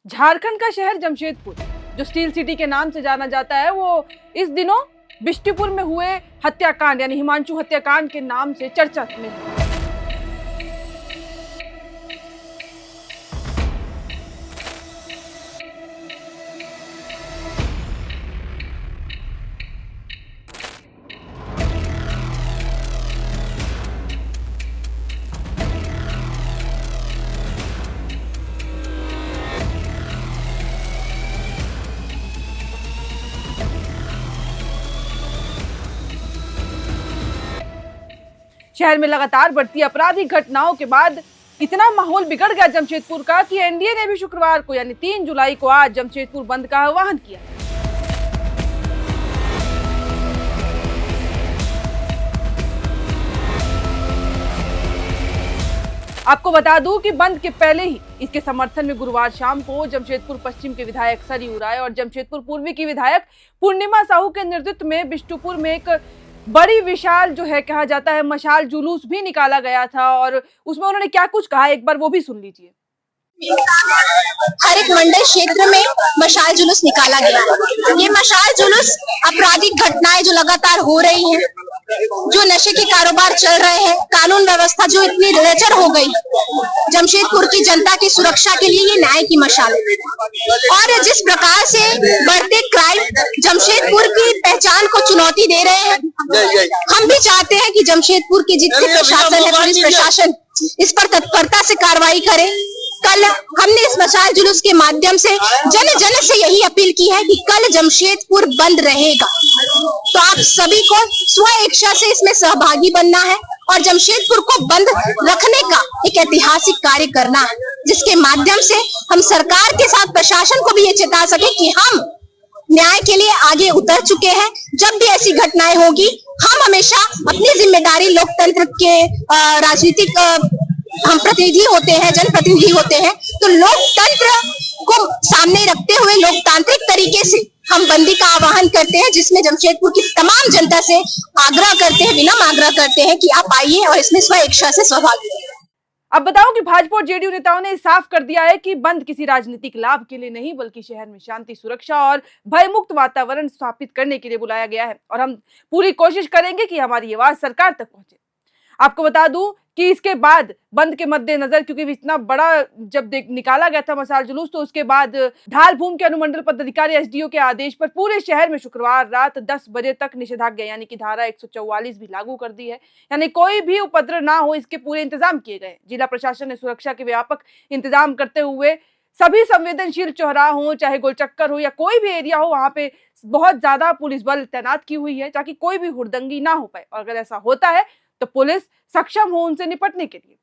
झारखंड का शहर जमशेदपुर, जो स्टील सिटी के नाम से जाना जाता है, वो इस दिनों बिष्टुपुर में हुए हत्याकांड यानी हिमांशु हत्याकांड के नाम से चर्चा में है। शहर में लगातार बढ़ती आपराधिक घटनाओं के बाद इतना माहौल बिगड़ गया जमशेदपुर का कि एनडीए ने भी शुक्रवार को यानी 3 जुलाई को आज जमशेदपुर बंद का आह्वान किया। आपको बता दूं कि बंद के पहले ही इसके समर्थन में गुरुवार शाम को जमशेदपुर पश्चिम के विधायक सरयू राय और जमशेदपुर पूर्वी की विधायक पूर्णिमा साहू के नेतृत्व में बिष्टुपुर में एक बड़ी विशाल जो है कहा जाता है मशाल जुलूस भी निकाला गया था और उसमें उन्होंने क्या कुछ कहा एक बार वो भी सुन लीजिए। हर एक मंडल क्षेत्र में मशाल जुलूस निकाला गया। ये मशाल जुलूस आपराधिक घटनाएं जो लगातार हो रही हैं, जो नशे के कारोबार चल रहे हैं, कानून व्यवस्था जो इतनी लचर हो गई, जमशेदपुर की जनता की सुरक्षा के लिए ये न्याय की मशाल है। और जिस प्रकार से बढ़ते क्राइम जमशेदपुर की पहचान को चुनौती दे रहे हैं, हम भी चाहते हैं कि जमशेदपुर की जितने प्रशासन है, पुलिस प्रशासन इस पर तत्परता से कार्रवाई करे। कल हमने इस मशाल जुलूस के माध्यम से जन से यही अपील की है कि कल जमशेदपुर बंद रहेगा, तो आप सभी को स्व इच्छा से इसमें सहभागी बनना है और जमशेदपुर को बंद रखने का एक ऐतिहासिक कार्य करना है, जिसके माध्यम से हम सरकार के साथ प्रशासन को भी ये चेता सके कि हम न्याय के लिए आगे उतर चुके हैं। जब भी ऐसी घटनाएं होगी, हम हमेशा अपनी जिम्मेदारी लोकतंत्र के राजनीतिक हम प्रतिनिधि होते हैं, जनप्रतिनिधि होते हैं, तो लोकतंत्र को सामने रखते हुए लोकतांत्रिक तरीके से हम बंदी का आह्वान करते हैं, जिसमें जमशेदपुर की तमाम जनता से आग्रह करते हैं, विनम्र आग्रह करते हैं कि आप आइए और इसमें स्व इच्छा से सहभागी हों। अब बताऊं कि भाजपा और जेडीयू नेताओं ने साफ कर दिया है कि बंद किसी राजनीतिक लाभ के लिए नहीं बल्कि शहर में शांति, सुरक्षा और भयमुक्त वातावरण स्थापित करने के लिए बुलाया गया है और हम पूरी कोशिश करेंगे कि हमारी आवाज सरकार तक पहुंचे। आपको बता दूं कि इसके बाद बंद के मद्देनजर, क्योंकि इतना बड़ा जब निकाला गया था मशाल जुलूस, तो उसके बाद ढालभूम के अनुमंडल पदाधिकारी एसडीओ के आदेश पर पूरे शहर में शुक्रवार रात 10 बजे तक निषेधाज्ञा यानी कि धारा 144 भी लागू कर दी है। यानी कोई भी उपद्रव ना हो, इसके पूरे इंतजाम किए गए। जिला प्रशासन ने सुरक्षा के व्यापक इंतजाम करते हुए सभी संवेदनशील चौराहा हो, चाहे गोलचक्कर हो या कोई भी एरिया हो, वहां पे बहुत ज्यादा पुलिस बल तैनात की हुई है ताकि कोई भी हुड़दंगी ना हो पाए और अगर ऐसा होता है तो पुलिस सक्षम हो उनसे निपटने के लिए।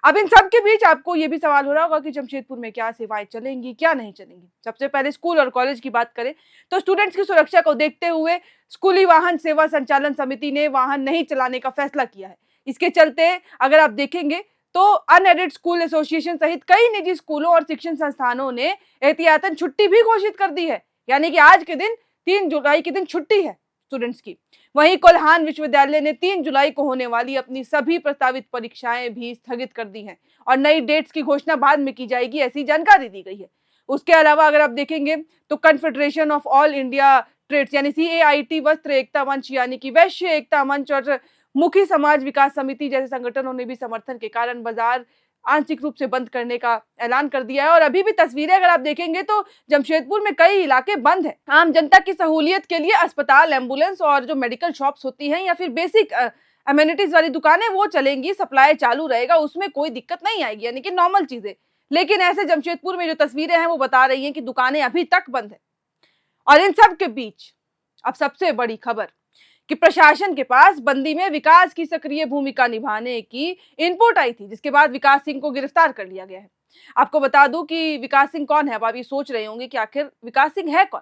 अब इन सब के बीच आपको ये भी सवाल हो रहा होगा कि जमशेदपुर में क्या सेवाएं चलेंगी, क्या नहीं चलेंगी। सबसे पहले स्कूल और कॉलेज की बात करें तो स्टूडेंट्स की सुरक्षा को देखते हुए स्कूली वाहन सेवा संचालन समिति ने वाहन नहीं चलाने का फैसला किया है। इसके चलते अगर आप देखेंगे तो अनएडेड स्कूल एसोसिएशन सहित कई निजी स्कूलों और शिक्षण संस्थानों ने एहतियातन छुट्टी भी घोषित कर दी है, यानी कि आज के दिन 3 जुलाई के दिन छुट्टी है स्टूडेंट्स की। वहीं कोल्हान विश्वविद्यालय ने 3 जुलाई को होने वाली अपनी सभी प्रस्तावित परीक्षाएं भी स्थगित कर दी हैं और नई डेट्स की घोषणा बाद में की जाएगी, ऐसी जानकारी दी गई है। उसके अलावा अगर आप देखेंगे तो confederation of all India trades यानी CAIT, वस्त्र एकता मंच यानी कि वैश्य एकता मंच और मुखी समाज विकास समिति जैसे संगठनों ने भी समर्थन के कारण बाजार आंशिक रूप से बंद करने का ऐलान कर दिया है। और अभी भी तस्वीरें अगर आप देखेंगे तो जमशेदपुर में कई इलाके बंद है। आम जनता की सहूलियत के लिए अस्पताल, एम्बुलेंस और जो मेडिकल शॉप्स होती हैं या फिर बेसिक अमेनिटीज वाली दुकानें वो चलेंगी, सप्लाई चालू रहेगा, उसमें कोई दिक्कत नहीं आएगी, यानी कि नॉर्मल चीजें। लेकिन ऐसे जमशेदपुर में जो तस्वीरें हैं वो बता रही हैं कि दुकानें अभी तक बंद है। और इन सब के बीच अब सबसे बड़ी खबर कि प्रशासन के पास बंदी में विकास की सक्रिय भूमिका निभाने की इनपुट आई थी, जिसके बाद विकास सिंह को गिरफ्तार कर लिया गया है। आपको बता दूं कि विकास सिंह कौन है। अब आप ये सोच रहे होंगे कि आखिर विकास सिंह है कौन।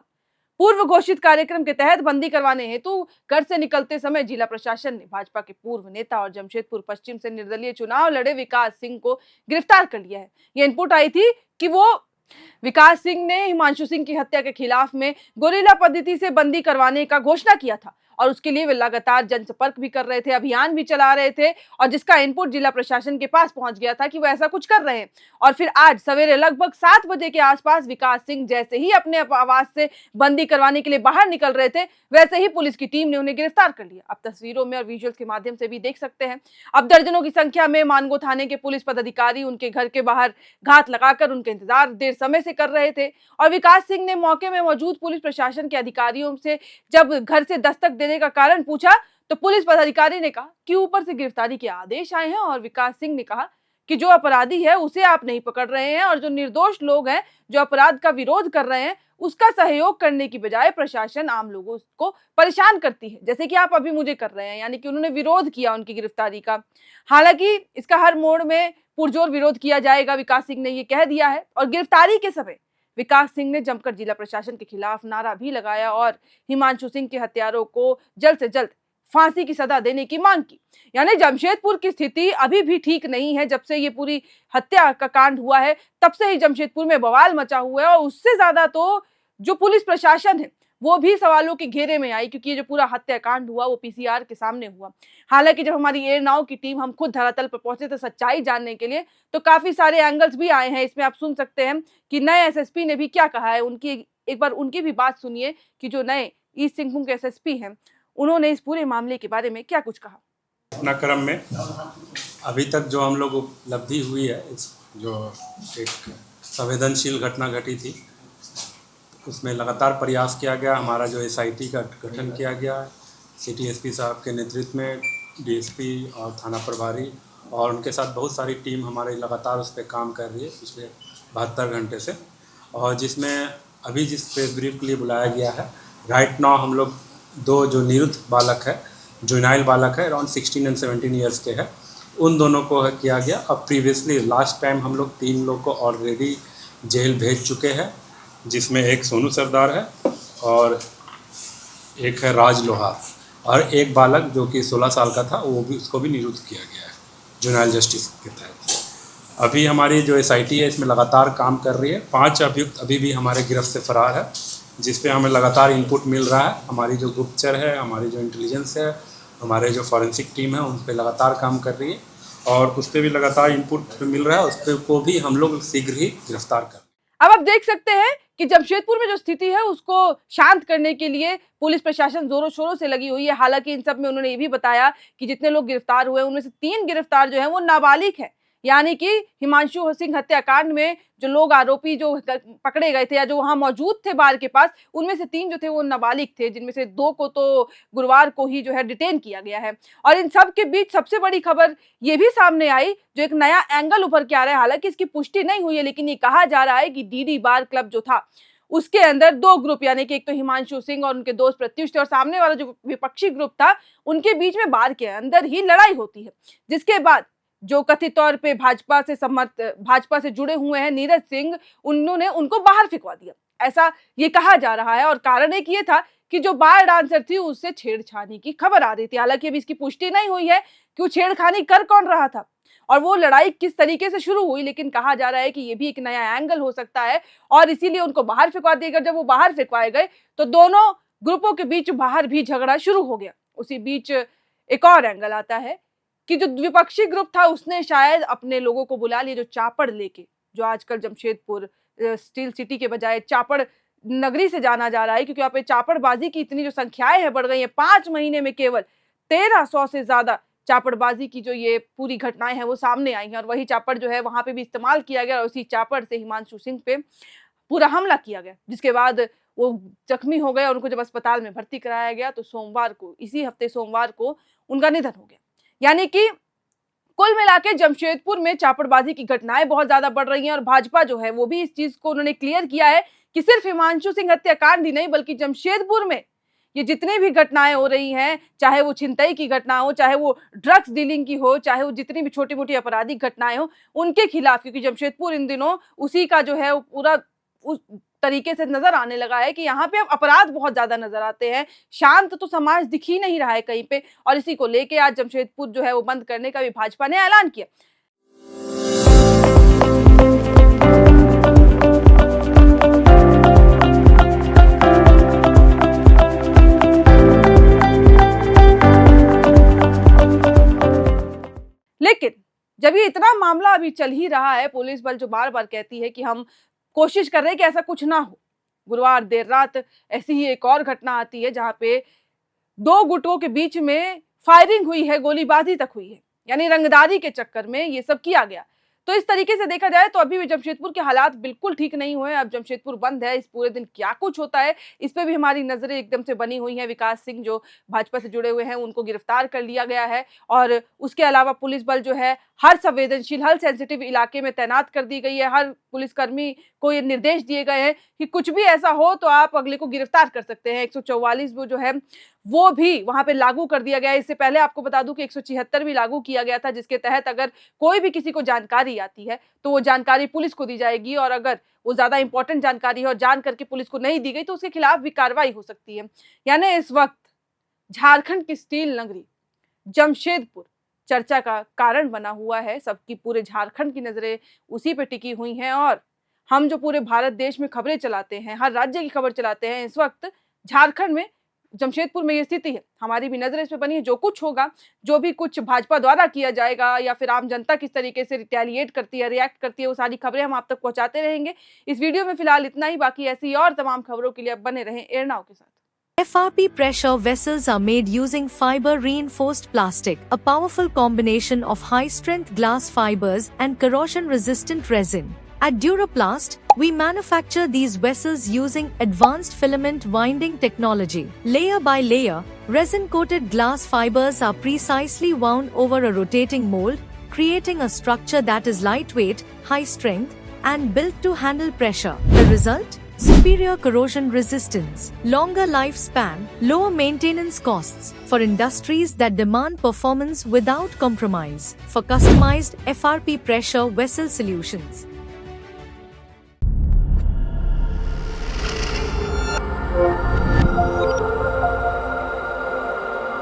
पूर्व घोषित कार्यक्रम के तहत बंदी करवाने हेतु घर से निकलते समय जिला प्रशासन ने भाजपा के पूर्व नेता और जमशेदपुर पश्चिम से निर्दलीय चुनाव लड़े विकास सिंह को गिरफ्तार कर लिया है। ये इनपुट आई थी कि वो विकास सिंह ने हिमांशु सिंह की हत्या के खिलाफ में गोरिल्ला पद्धति से बंदी करवाने का घोषणा किया था और उसके लिए वे लगातार जनसंपर्क भी कर रहे थे, अभियान भी चला रहे थे और जिसका इनपुट जिला प्रशासन के पास पहुंच गया था कि वो ऐसा कुछ कर रहे हैं। और फिर आज सवेरे लगभग 7 बजे के आसपास विकास सिंह जैसे ही अपने आवास से बंदी करवाने के लिए बाहर निकल रहे थे, वैसे ही पुलिस की टीम ने उन्हें गिरफ्तार कर लिया। अब तस्वीरों में और विजुअल्स के माध्यम से भी देख सकते हैं, अब दर्जनों की संख्या में मानगो थाने के पुलिस पदाधिकारी उनके घर के बाहर घात लगाकर उनका इंतजार देर समय से कर रहे थे। और विकास सिंह ने मौके में मौजूद पुलिस प्रशासन के अधिकारियों से जब घर से दस्तक देने का कारण पूछा तो पुलिस पदाधिकारी ने कहा कि ऊपर से गिरफ्तारी के आदेश आए हैं और विकास सिंह ने कहा कि जो अपराधी है उसे आप नहीं पकड़ रहे हैं और जो निर्दोष लोग हैं जो अपराध का विरोध कर रहे हैं उसका सहयोग करने की बजाय प्रशासन आम लोगों को परेशान करती है, जैसे कि आप अभी मुझे कर रहे हैं। यानी कि उन्होंने विरोध किया उनकी गिरफ्तारी का। हालांकि इसका हर मोड़ में पुरजोर विरोध किया जाएगा, विकास सिंह ने ये कह दिया है। और गिरफ्तारी के समय विकास सिंह ने जमकर जिला प्रशासन के खिलाफ नारा भी लगाया और हिमांशु सिंह के हत्यारों को जल्द से जल्द फांसी की सजा देने की मांग की। यानी जमशेदपुर की स्थिति अभी भी ठीक नहीं है। जब से ये पूरी हत्या का कांड हुआ है तब से ही जमशेदपुर में बवाल मचा हुआ है और उससे ज्यादा तो जो पुलिस प्रशासन है वो भी सवालों के घेरे में आई, क्योंकि ये जो पूरा हत्याकांड हुआ वो पीसीआर के सामने हुआ। हालांकि जब हमारी एयर नाउ की टीम हम खुद धरातल पर पहुंचे थे सच्चाई जानने के लिए, तो काफी सारे एंगल्स भी आए हैं। इसमें आप सुन सकते हैं कि नए एसएसपी ने भी क्या कहा है। उनकी एक बार उनकी भी बात सुनिए कि जो नए ईस्ट सिंहभूम के एसएसपी हैं उन्होंने इस पूरे मामले के बारे में क्या कुछ कहा। घटनाक्रम में अभी तक जो हम लोग उपलब्धि हुई है, जो एक संवेदनशील घटना घटी थी उसमें लगातार प्रयास किया गया। हमारा जो एसआईटी का गठन किया गया है सिटी एसपी साहब के नेतृत्व में, डीएसपी और थाना प्रभारी और उनके साथ बहुत सारी टीम हमारे लगातार उस पर काम कर रही है पिछले 72 घंटे से। और जिसमें अभी जिस प्रेस ब्रीफ के लिए बुलाया गया है, राइट नाउ हम लोग 2 जो निरुद्ध बालक है, जुनाइल बालक है, अराउंड 16 और 17 ईयर्स के हैं, उन दोनों को किया गया। अब प्रीवियसली लास्ट टाइम हम लोग 3 लोग को ऑलरेडी जेल भेज चुके हैं, जिसमें एक सोनू सरदार है और एक है राज लोहार और एक बालक जो कि 16 साल का था वो भी, उसको भी निरुद्ध किया गया है जुनाइल जस्टिस के तहत। अभी हमारी जो एसआईटी है इसमें लगातार काम कर रही है। 5 अभियुक्त अभी भी हमारे गिरफ्त से फरार है, जिस पे हमें लगातार इनपुट मिल रहा है। हमारी जो गुप्तचर है, हमारी जो इंटेलिजेंस है, हमारे जो फॉरेंसिक टीम है उन पर लगातार काम कर रही है और उस पर भी लगातार इनपुट मिल रहा है। उस पर को भी हम लोग शीघ्र ही गिरफ्तार कर। अब आप देख सकते हैं कि जमशेदपुर में जो स्थिति है उसको शांत करने के लिए पुलिस प्रशासन जोरों शोरों से लगी हुई है। हालांकि इन सब में उन्होंने ये भी बताया कि जितने लोग गिरफ्तार हुए उनमें से 3 गिरफ्तार जो है वो नाबालिग है। यानी कि हिमांशु सिंह हत्याकांड में जो लोग आरोपी जो पकड़े गए थे या जो वहां मौजूद थे बार के पास, उनमें से 3 जो थे वो नाबालिग थे, जिनमें से 2 को तो गुरुवार को ही जो है डिटेन किया गया है। और इन सब के बीच सबसे बड़ी खबर ये भी सामने आई, जो एक नया एंगल उभर के आ रहा है। हालांकि इसकी पुष्टि नहीं हुई है, लेकिन ये कहा जा रहा है कि डीडी बार क्लब जो था उसके अंदर 2 ग्रुप, यानी कि एक तो हिमांशु सिंह और उनके दोस्त प्रत्युष थे और सामने वाला जो विपक्षी ग्रुप था उनके बीच में बार के अंदर ही लड़ाई होती है, जिसके बाद जो कथित तौर पे भाजपा से जुड़े हुए हैं नीरज सिंह, उन्होंने उनको बाहर फिकवा दिया, ऐसा ये कहा जा रहा है। और कारण एक ये था कि जो बार डांसर थी उससे छेड़छानी की खबर आ रही थी। हालांकि अभी इसकी पुष्टि नहीं हुई है कि वो छेड़खानी कर कौन रहा था और वो लड़ाई किस तरीके से शुरू हुई, लेकिन कहा जा रहा है कि ये भी एक नया एंगल हो सकता है और इसीलिए उनको बाहर फिकवा दिया गया। जब वो बाहर फिकवाए गए तो दोनों ग्रुपों के बीच बाहर भी झगड़ा शुरू हो गया। उसी बीच एक और एंगल आता है कि जो विपक्षी ग्रुप था उसने शायद अपने लोगों को बुला लिया, जो चापड़ लेके, जो आजकल जमशेदपुर स्टील सिटी के बजाय चापड़ नगरी से जाना जा रहा है, क्योंकि यहाँ पे चापड़बाजी की इतनी जो संख्याएं हैं बढ़ गई हैं। 5 महीने में केवल 1300 से ज्यादा चापड़बाजी की जो ये पूरी घटनाएं हैं वो सामने आई हैं और वही चापड़ जो है वहां पे भी इस्तेमाल किया गया और उसी चापड़ से हिमांशु सिंह पे पूरा हमला किया गया, जिसके बाद वो जख्मी हो गए और उनको जब अस्पताल में भर्ती कराया गया तो सोमवार को, इसी हफ्ते सोमवार को उनका निधन हो गया। यानी कि कुल मिलाकर जमशेदपुर में चापड़बाजी की घटनाएं बहुत ज्यादा बढ़ रही हैं और भाजपा जो है वो भी इस चीज को उन्होंने क्लियर किया है कि सिर्फ हिमांशु सिंह हत्याकांड ही नहीं बल्कि जमशेदपुर में ये जितनी भी घटनाएं हो रही हैं, चाहे वो छिनतई की घटना हो, चाहे वो ड्रग्स डीलिंग की हो, चाहे वो जितनी भी छोटी मोटी आपराधिक घटनाएं हो, उनके खिलाफ, क्योंकि जमशेदपुर इन दिनों उसी का जो है वो पूरा उस तरीके से नजर आने लगा है कि यहाँ पे अब अपराध बहुत ज्यादा नजर आते हैं। शांत तो समाज दिख ही नहीं रहा है कहीं पे और इसी को लेके आज जमशेदपुर जो है वो बंद करने का भी भाजपा ने ऐलान किया। लेकिन जब ये इतना मामला अभी चल ही रहा है, पुलिस बल जो बार बार कहती है कि हम कोशिश कर रहे हैं कि ऐसा कुछ ना हो, गुरुवार देर रात ऐसी ही एक और घटना आती है जहां पे दो गुटों के बीच में फायरिंग हुई है, गोलीबाजी तक हुई है, यानी रंगदारी के चक्कर में ये सब किया गया। तो इस तरीके से देखा जाए तो अभी भी जमशेदपुर के हालात बिल्कुल ठीक नहीं हुए। अब जमशेदपुर बंद है, इस पूरे दिन क्या कुछ होता है इस पे भी हमारी नजरें एकदम से बनी हुई हैं। विकास सिंह जो भाजपा से जुड़े हुए हैं उनको गिरफ्तार कर लिया गया है और उसके अलावा पुलिस बल जो है हर संवेदनशील, हर सेंसिटिव इलाके में तैनात कर दी गई है। हर पुलिसकर्मी को ये निर्देश दिए गए हैं कि कुछ भी ऐसा हो तो आप अगले को गिरफ्तार कर सकते हैं। 144 वो जो है वो भी वहां पे लागू कर दिया गया है। इससे पहले आपको बता दूं कि 176 भी लागू किया गया था, जिसके तहत अगर कोई भी किसी को जानकारी आती है तो वो जानकारी पुलिस को दी जाएगी और अगर वो ज्यादा इंपॉर्टेंट जानकारी है और जान करके पुलिस को नहीं दी गई तो उसके खिलाफ भी कार्रवाई हो सकती है। यानी इस वक्त झारखंड की स्टील नगरी जमशेदपुर चर्चा का कारण बना हुआ है। सबकी पूरे झारखंड की नजरें उसी पे टिकी हुई हैं और हम जो पूरे भारत देश में खबरें चलाते हैं, हर राज्य की खबर चलाते हैं, इस वक्त झारखंड में, जमशेदपुर में ये स्थिति है। हमारी भी नजर इस पे बनी है। जो कुछ होगा, जो भी कुछ भाजपा द्वारा किया जाएगा या फिर आम जनता किस तरीके से रिटेलिएट करती है, रिएक्ट करती है, वो सारी खबरें हम आप तक पहुंचाते रहेंगे। इस वीडियो में फिलहाल इतना ही। बाकी ऐसी और तमाम खबरों के लिए अब बने रहें एयरनाउ के साथ। FRP pressure vessels are made using fiber reinforced plastic, a powerful combination of high-strength glass fibers and corrosion-resistant resin. At Duraplast, we manufacture these vessels using advanced filament winding technology. Layer by layer, resin-coated glass fibers are precisely wound over a rotating mold, creating a structure that is lightweight, high-strength, and built to handle pressure. The result? Superior corrosion resistance, longer lifespan, lower maintenance costs for industries that demand performance without compromise. For customized FRP pressure vessel solutions,